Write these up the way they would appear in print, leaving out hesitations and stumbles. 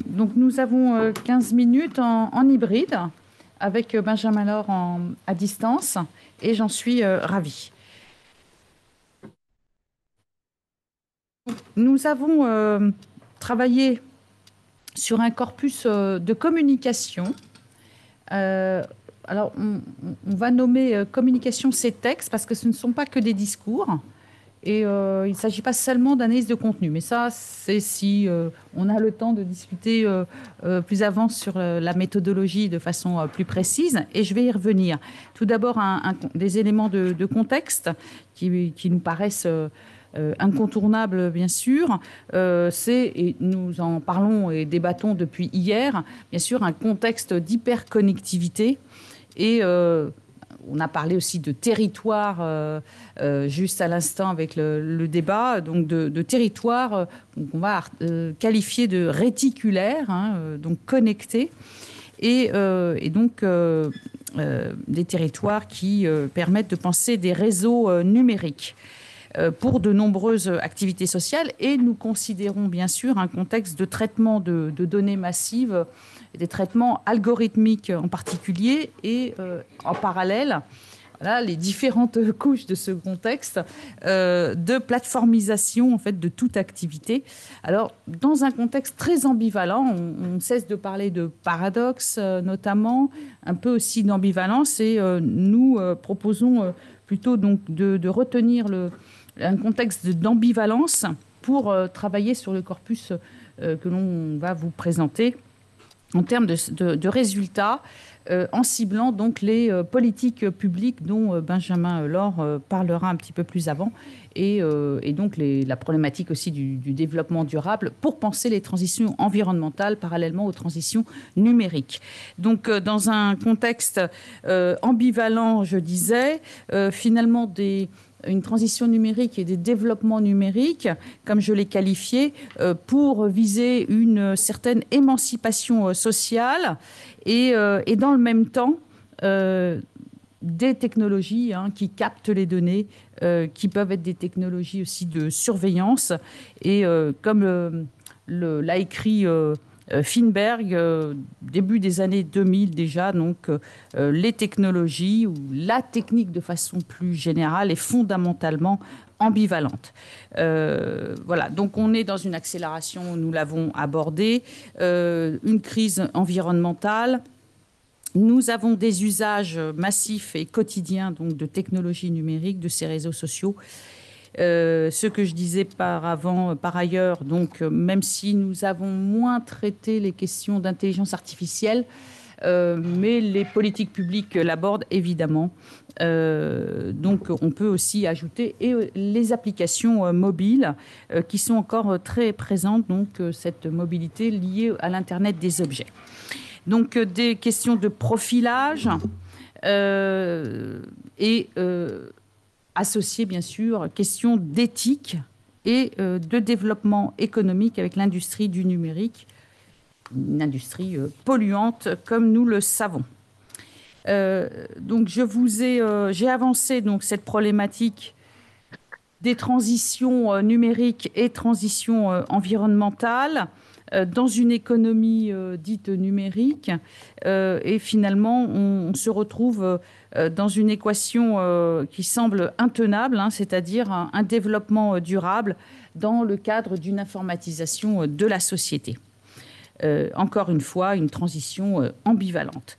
Donc nous avons 15 minutes en hybride avec Benjamin Laure à distance et j'en suis ravie. Nous avons travaillé sur un corpus de communication. Euh, alors on va nommer communication ces textes parce que ce ne sont pas que des discours. Et il ne s'agit pas seulement d'analyse de contenu, mais ça, c'est si on a le temps de discuter plus avant sur la méthodologie de façon plus précise, et je vais y revenir. Tout d'abord, des éléments de contexte qui nous paraissent incontournables, bien sûr. Et nous en parlons et débattons depuis hier, bien sûr, un contexte d'hyperconnectivité et on a parlé aussi de territoire juste à l'instant avec le débat, donc de territoire qu'on va qualifier de réticulaire, hein, donc connecté, et donc des territoires qui permettent de penser des réseaux numériques pour de nombreuses activités sociales. Et nous considérons bien sûr un contexte de traitement de données massives, des traitements algorithmiques en particulier, et en parallèle, voilà, les différentes couches de ce contexte de plateformisation en fait, de toute activité. Alors, dans un contexte très ambivalent, on cesse de parler de paradoxe notamment, un peu aussi d'ambivalence, et nous proposons plutôt donc de retenir un contexte d'ambivalence pour travailler sur le corpus que l'on va vous présenter en termes de résultats, en ciblant donc les politiques publiques dont Benjamin Laure parlera un petit peu plus avant, et donc la problématique aussi du développement durable pour penser les transitions environnementales parallèlement aux transitions numériques. Donc dans un contexte ambivalent, je disais, finalement une transition numérique et des développements numériques, comme je l'ai qualifié, pour viser une certaine émancipation sociale et dans le même temps, des technologies qui captent les données, qui peuvent être des technologies aussi de surveillance. Et comme l'a écrit Finberg, début des années 2000 déjà, donc les technologies ou la technique de façon plus générale est fondamentalement ambivalente. Voilà, donc on est dans une accélération, nous l'avons abordé, une crise environnementale. Nous avons des usages massifs et quotidiens donc, de technologies numériques, de ces réseaux sociaux. Ce que je disais par ailleurs, donc même si nous avons moins traité les questions d'intelligence artificielle, mais les politiques publiques l'abordent évidemment. Donc on peut aussi ajouter les applications mobiles qui sont encore très présentes, donc cette mobilité liée à l'Internet des objets. Donc des questions de profilage et associées bien sûr questions d'éthique et de développement économique avec l'industrie du numérique, une industrie polluante comme nous le savons. Donc j'ai avancé donc cette problématique des transitions numériques et transitions environnementales dans une économie dite numérique. Et finalement, on se retrouve dans une équation qui semble intenable, hein, c'est-à-dire un développement durable dans le cadre d'une informatisation de la société. Encore une fois, une transition ambivalente.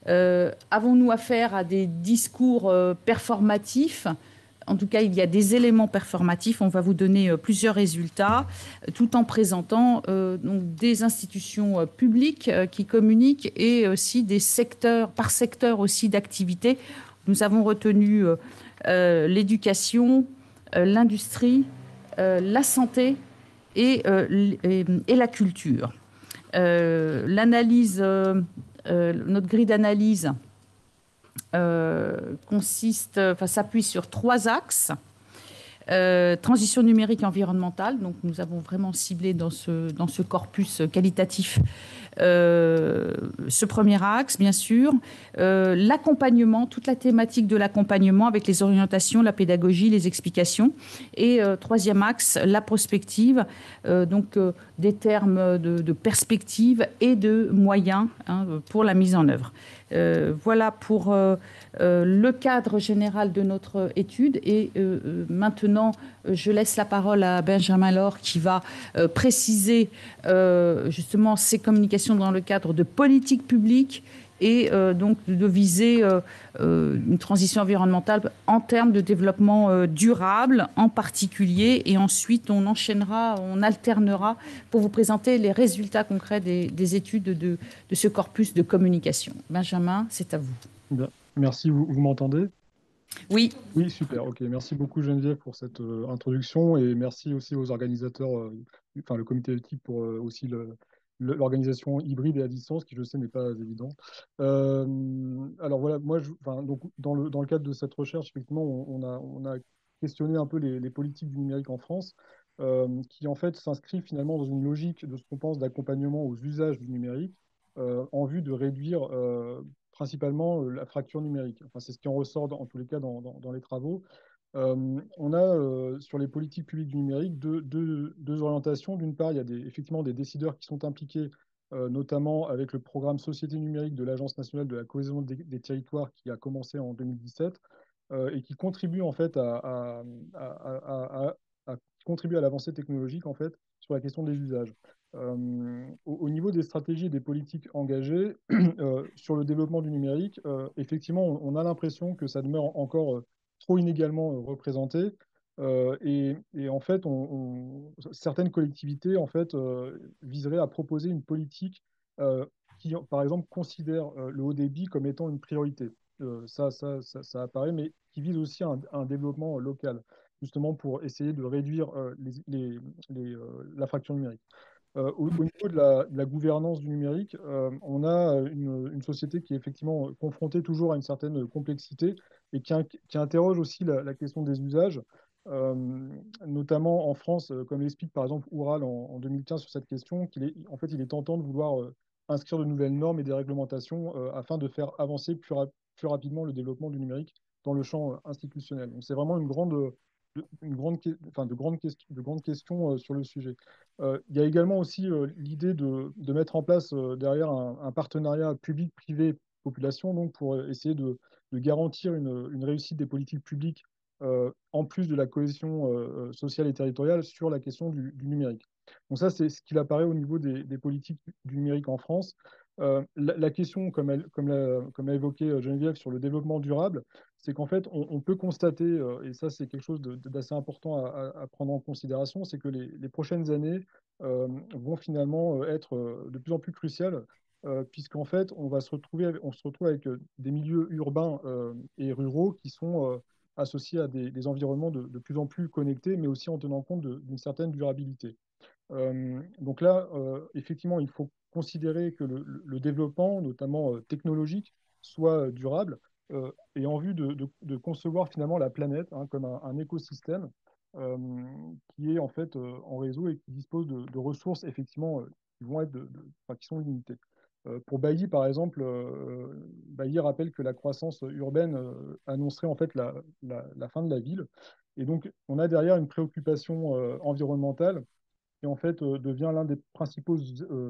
Avons-nous affaire à des discours performatifs ? En tout cas, il y a des éléments performatifs. On va vous donner plusieurs résultats, tout en présentant donc des institutions publiques qui communiquent et aussi des secteurs, par secteur aussi d'activité. Nous avons retenu l'éducation, l'industrie, la santé et la culture. Notre grille d'analyse s'appuie sur 3 axes. Transition numérique et environnementale. Donc, nous avons vraiment ciblé dans ce corpus qualitatif Ce premier axe, bien sûr, l'accompagnement, toute la thématique de l'accompagnement avec les orientations, la pédagogie, les explications. Et troisième axe, la prospective, des termes de perspective et de moyens hein, pour la mise en œuvre. Voilà pour le cadre général de notre étude. Et maintenant, je laisse la parole à Benjamin Laure qui va préciser justement ces communications dans le cadre de politiques publiques et donc de viser une transition environnementale en termes de développement durable en particulier. Et ensuite, on enchaînera, on alternera pour vous présenter les résultats concrets des études de ce corpus de communication. Benjamin, c'est à vous. Bien. Merci, vous m'entendez? Oui, Oui, super, ok. Merci beaucoup Geneviève pour cette introduction et merci aussi aux organisateurs, enfin le comité d'équipe pour aussi l'organisation hybride et à distance qui je sais n'est pas évident. Alors voilà, moi, enfin, donc, dans le cadre de cette recherche, effectivement, on a questionné un peu les politiques du numérique en France qui en fait s'inscrivent finalement dans une logique de ce qu'on pense d'accompagnement aux usages du numérique en vue de réduire principalement la fracture numérique. Enfin, c'est ce qui en ressort en tous les cas dans les travaux. On a sur les politiques publiques du numérique deux orientations. D'une part, il y a effectivement des décideurs qui sont impliqués, notamment avec le programme Société numérique de l'Agence nationale de la cohésion des territoires qui a commencé en 2017 et qui contribue en fait qui contribue à l'avancée technologique en fait sur la question des usages. Au niveau des stratégies et des politiques engagées sur le développement du numérique, effectivement, on a l'impression que ça demeure encore trop inégalement représenté. Et en fait, certaines collectivités en fait, viseraient à proposer une politique qui, par exemple, considère le haut débit comme étant une priorité. Ça apparaît, mais qui vise aussi un développement local, justement pour essayer de réduire la fracture numérique. Au niveau de la gouvernance du numérique, on a une société qui est effectivement confrontée toujours à une certaine complexité et qui interroge aussi la question des usages, euh, notamment en France, comme l'explique par exemple Oural en 2015 sur cette question, en fait, il est tentant de vouloir inscrire de nouvelles normes et des réglementations afin de faire avancer plus rapidement le développement du numérique dans le champ institutionnel. Donc c'est vraiment enfin, de grandes questions sur le sujet. Il y a également aussi l'idée de mettre en place derrière un partenariat public-privé-population donc pour essayer de garantir une réussite des politiques publiques en plus de la cohésion sociale et territoriale sur la question du numérique. Donc ça, c'est ce qu'il apparaît au niveau des politiques du numérique en France. La question, comme l'a évoqué Geneviève, sur le développement durable, c'est qu'en fait, on peut constater, et ça c'est quelque chose d'assez important à prendre en considération, c'est que les prochaines années vont finalement être de plus en plus cruciales, puisqu'en fait, on se retrouve avec des milieux urbains et ruraux qui sont associés à des environnements de plus en plus connectés, mais aussi en tenant compte d'une certaine durabilité. Donc là, effectivement, il faut considérer que le développement, notamment technologique, soit durable et en vue de concevoir finalement la planète hein, comme un écosystème euh, qui est en fait en réseau et qui dispose de ressources effectivement qui vont être enfin, qui sont limitées. Pour Bailly, par exemple, Bailly rappelle que la croissance urbaine annoncerait en fait la fin de la ville. Et donc, on a derrière une préoccupation environnementale qui en fait devient l'un des principaux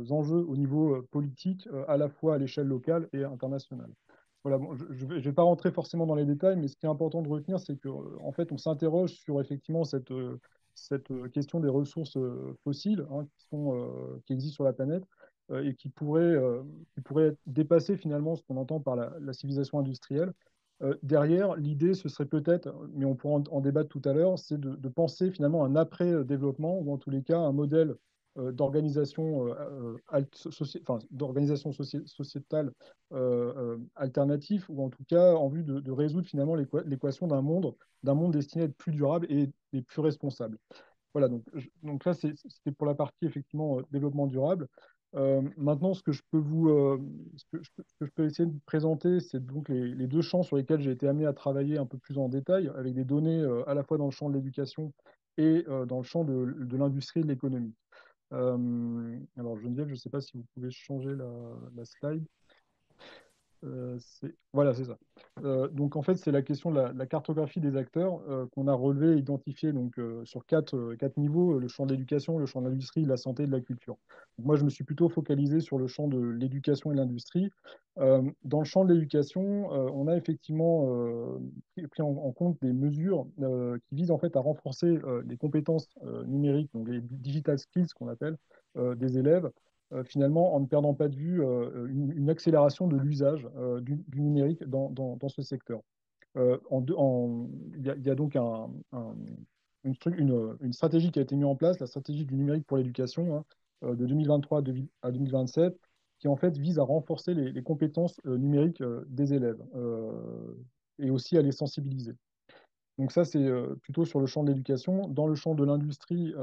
enjeux au niveau politique, à la fois à l'échelle locale et internationale. Voilà, bon, je ne vais pas rentrer forcément dans les détails, mais ce qui est important de retenir, c'est qu'en en fait, on s'interroge sur effectivement cette question des ressources fossiles hein, qui existent sur la planète et qui pourraient dépasser finalement ce qu'on entend par la civilisation industrielle. Derrière, l'idée, ce serait peut-être, mais on pourra en débattre tout à l'heure, c'est de penser finalement un après-développement, ou en tous les cas un modèle d'organisation enfin, sociétale alternatif, ou en tout cas en vue de résoudre finalement l'équation d'un monde destiné à être plus durable et plus responsable. Voilà, donc là, c'était pour la partie effectivement développement durable. Maintenant, ce que je peux essayer de présenter, c'est donc les deux champs sur lesquels j'ai été amené à travailler un peu plus en détail, avec des données à la fois dans le champ de l'éducation et dans le champ de l'industrie et de l'économie. Alors Geneviève, je ne sais pas si vous pouvez changer la slide. Voilà, c'est ça. Donc en fait, c'est la question de la cartographie des acteurs qu'on a relevé et identifié donc, sur quatre niveaux, le champ de l'éducation, le champ de l'industrie, la santé et de la culture. Donc, moi, je me suis plutôt focalisé sur le champ de l'éducation et l'industrie. Dans le champ de l'éducation, on a effectivement pris en compte des mesures qui visent en fait à renforcer les compétences numériques, donc les digital skills qu'on appelle, des élèves finalement en ne perdant pas de vue une accélération de l'usage du numérique dans ce secteur. Il y a donc une stratégie qui a été mise en place, la stratégie du numérique pour l'éducation hein, de 2023 à 2027, qui en fait vise à renforcer les compétences numériques des élèves et aussi à les sensibiliser. Donc ça, c'est plutôt sur le champ de l'éducation. Dans le champ de l'industrie,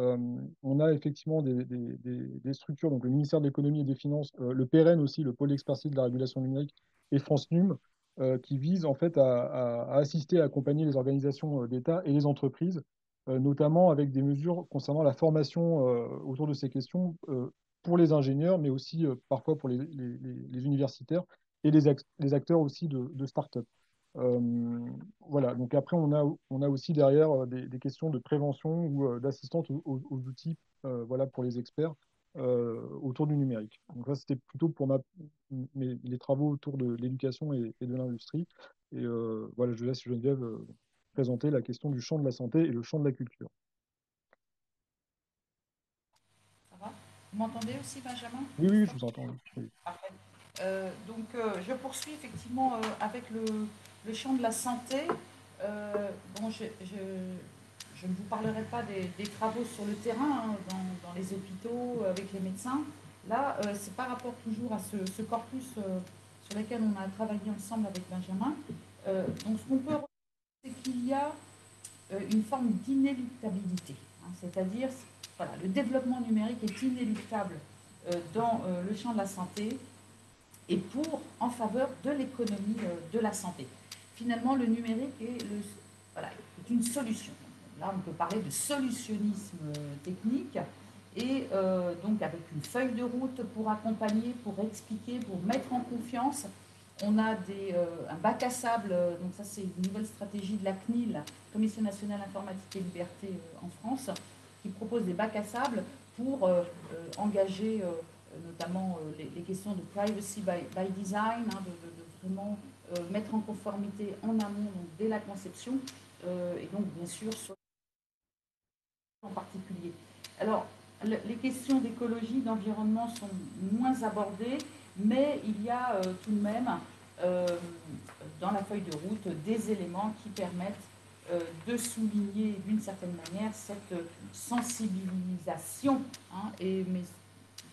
on a effectivement des structures, donc le ministère de l'économie et des finances, le PRN aussi, le pôle d'expertise de la régulation numérique, et France Num, qui visent en fait à assister, à accompagner les organisations d'État et les entreprises, notamment avec des mesures concernant la formation autour de ces questions pour les ingénieurs, mais aussi parfois pour les universitaires et les acteurs aussi de start-up. Voilà, donc après, on a aussi derrière des questions de prévention ou d'assistance aux outils voilà, pour les experts autour du numérique. Donc ça, c'était plutôt pour les travaux autour de l'éducation et de l'industrie. Et voilà, je laisse Geneviève présenter la question du champ de la santé et le champ de la culture. Ça va? Vous m'entendez aussi, Benjamin? Oui, oui, je vous entends. Oui. Oui. Parfait. Je poursuis effectivement avec le champ de la santé. Bon, je ne vous parlerai pas des travaux sur le terrain, hein, dans les hôpitaux, avec les médecins. Là, c'est par rapport toujours à ce corpus sur lequel on a travaillé ensemble avec Benjamin. Donc, ce qu'on peut retenir, c'est qu'il y a une forme d'inéluctabilité. Hein, c'est-à-dire, voilà, le développement numérique est inéluctable dans le champ de la santé et en faveur de l'économie de la santé. Finalement, le numérique voilà, est une solution. Là, on peut parler de solutionnisme technique et donc avec une feuille de route pour accompagner, pour expliquer, pour mettre en confiance. On a un bac à sable, donc ça c'est une nouvelle stratégie de la CNIL, la Commission nationale informatique et liberté en France, qui propose des bacs à sable pour engager notamment les questions de privacy by design, hein, de vraiment mettre en conformité en amont, donc dès la conception, et donc bien sûr sur en particulier. Alors, les questions d'écologie, d'environnement sont moins abordées, mais il y a tout de même euh, dans la feuille de route des éléments qui permettent de souligner d'une certaine manière cette sensibilisation. Hein, mais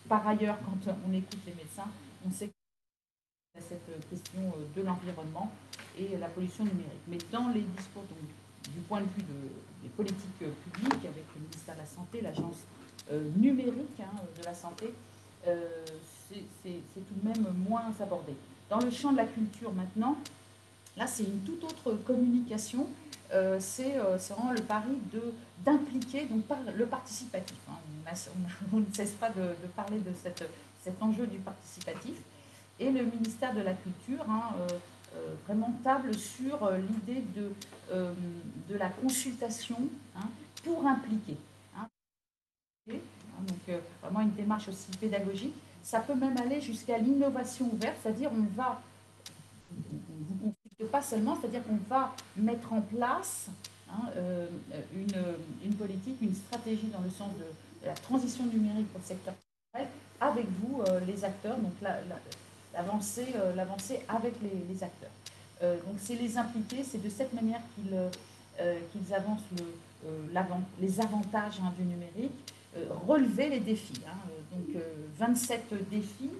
par ailleurs, quand on écoute les médecins, on sait qu'il y a cette question de l'environnement et la pollution numérique. Mais dans les discours, donc, du point de vue des politiques publiques, avec le ministère de la Santé, l'agence numérique hein, de la santé, c'est tout de même moins abordé. Dans le champ de la culture maintenant, là c'est une toute autre communication. C'est vraiment le pari d'impliquer donc le participatif. Hein. On ne cesse pas de parler de cet enjeu du participatif. Et le ministère de la Culture hein, vraiment table sur l'idée de la consultation hein, pour impliquer. Hein. Donc vraiment une démarche aussi pédagogique. Ça peut même aller jusqu'à l'innovation ouverte, c'est-à-dire on va, vous ne consulte pas seulement, c'est-à-dire qu'on va mettre en place hein, une politique, une stratégie dans le sens de la transition numérique pour le secteur culturel avec vous, les acteurs, donc l'avancée avec les acteurs. Donc c'est les impliquer, c'est de cette manière qu'ils avancent les avantages hein, du numérique, relever les défis. Hein, donc 27 défis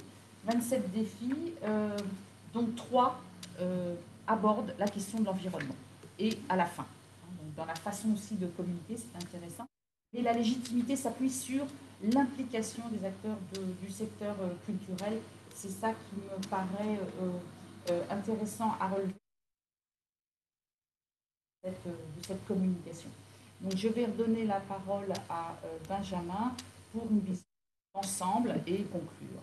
dont 3 abordent la question de l'environnement. Et à la fin, hein, donc dans la façon aussi de communiquer, c'est intéressant. Et la légitimité s'appuie sur l'implication des acteurs du secteur culturel. C'est ça qui me paraît intéressant à relever de cette communication. Donc je vais redonner la parole à Benjamin pour une vision ensemble et conclure.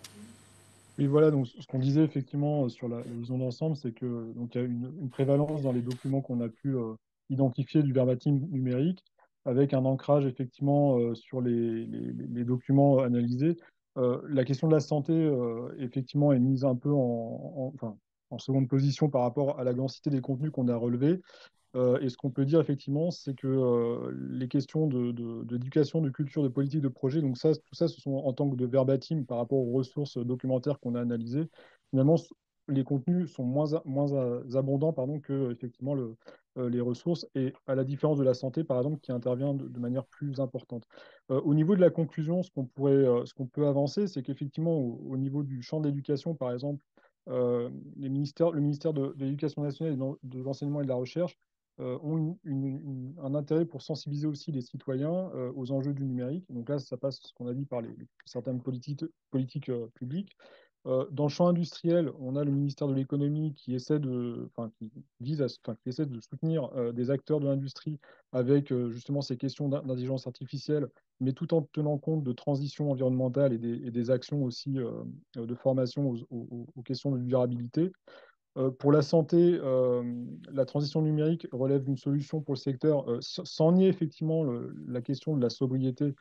Oui, voilà, donc ce qu'on disait effectivement sur la vision d'ensemble, c'est que donc, il y a une prévalence dans les documents qu'on a pu identifier du verbatim numérique, avec un ancrage effectivement sur les documents analysés. La question de la santé, effectivement, est mise un peu enfin, en seconde position par rapport à la densité des contenus qu'on a relevés. Et ce qu'on peut dire effectivement, c'est que les questions d'éducation, de culture, de politique, de projet, donc ça, tout ça, ce sont en tant que de verbatim par rapport aux ressources documentaires qu'on a analysées. Finalement, les contenus sont moins abondants pardon, que effectivement les ressources, et à la différence de la santé, par exemple, qui intervient de manière plus importante. Au niveau de la conclusion, ce qu'on peut avancer, c'est qu'effectivement, au niveau du champ de l'éducation, par exemple, le ministère de l'Éducation nationale et de l'enseignement et de la recherche ont un intérêt pour sensibiliser aussi les citoyens aux enjeux du numérique. Donc là, ça passe, ce qu'on a dit, par certaines politiques publiques. Dans le champ industriel, on a le ministère de l'économie qui essaie enfin, qui vise enfin, qui essaie de soutenir des acteurs de l'industrie avec justement ces questions d'intelligence artificielle, mais tout en tenant compte de transition environnementale et des actions aussi de formation aux questions de durabilité. Pour la santé, la transition numérique relève d'une solution pour le secteur, sans nier effectivement la question de la sobriété.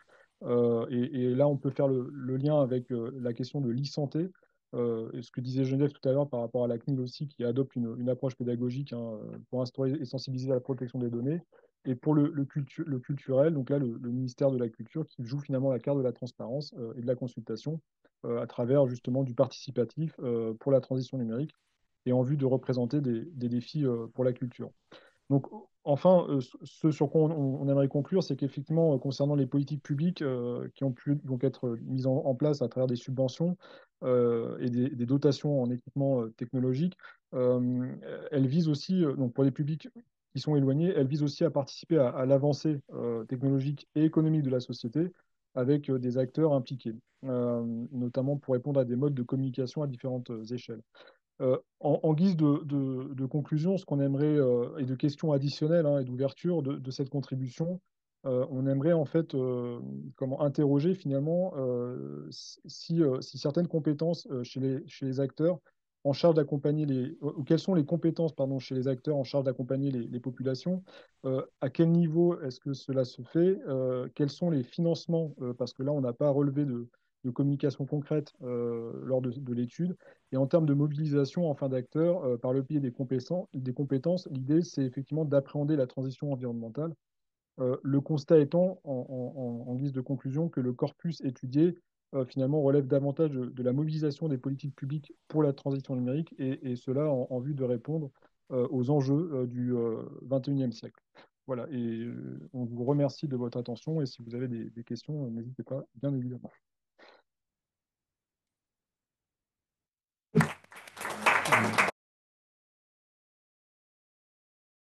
Et là, on peut faire le lien avec la question de l'e-santé, et ce que disait Geneviève tout à l'heure par rapport à la CNIL aussi, qui adopte une approche pédagogique hein, pour instaurer et sensibiliser à la protection des données. Et pour le culturel, donc là, le ministère de la Culture qui joue finalement la carte de la transparence et de la consultation à travers justement du participatif pour la transition numérique et en vue de représenter des défis pour la culture. Donc, enfin, ce sur quoi on aimerait conclure, c'est qu'effectivement, concernant les politiques publiques qui ont pu donc être mises en place à travers des subventions et des dotations en équipement technologique, elles visent aussi, donc pour les publics qui sont éloignés, elles visent aussi à participer à l'avancée technologique et économique de la société avec des acteurs impliqués, notamment pour répondre à des modes de communication à différentes échelles. En guise de conclusion, ce qu'on aimerait, et de questions additionnelles hein, et d'ouverture de cette contribution, on aimerait en fait comment interroger finalement si certaines compétences chez les acteurs en charge d'accompagner ou quelles sont les compétences pardon, chez les acteurs en charge d'accompagner les populations, à quel niveau est-ce que cela se fait, quels sont les financements, parce que là on n'a pas relevé de communication concrète lors de l'étude. Et en termes de mobilisation en fin d'acteurs, par le biais des compétences, l'idée, c'est effectivement d'appréhender la transition environnementale. Le constat étant, en guise de conclusion, que le corpus étudié, finalement, relève davantage de la mobilisation des politiques publiques pour la transition numérique, et cela en vue de répondre aux enjeux du 21e siècle. Voilà, et on vous remercie de votre attention, et si vous avez des questions, n'hésitez pas, bien évidemment.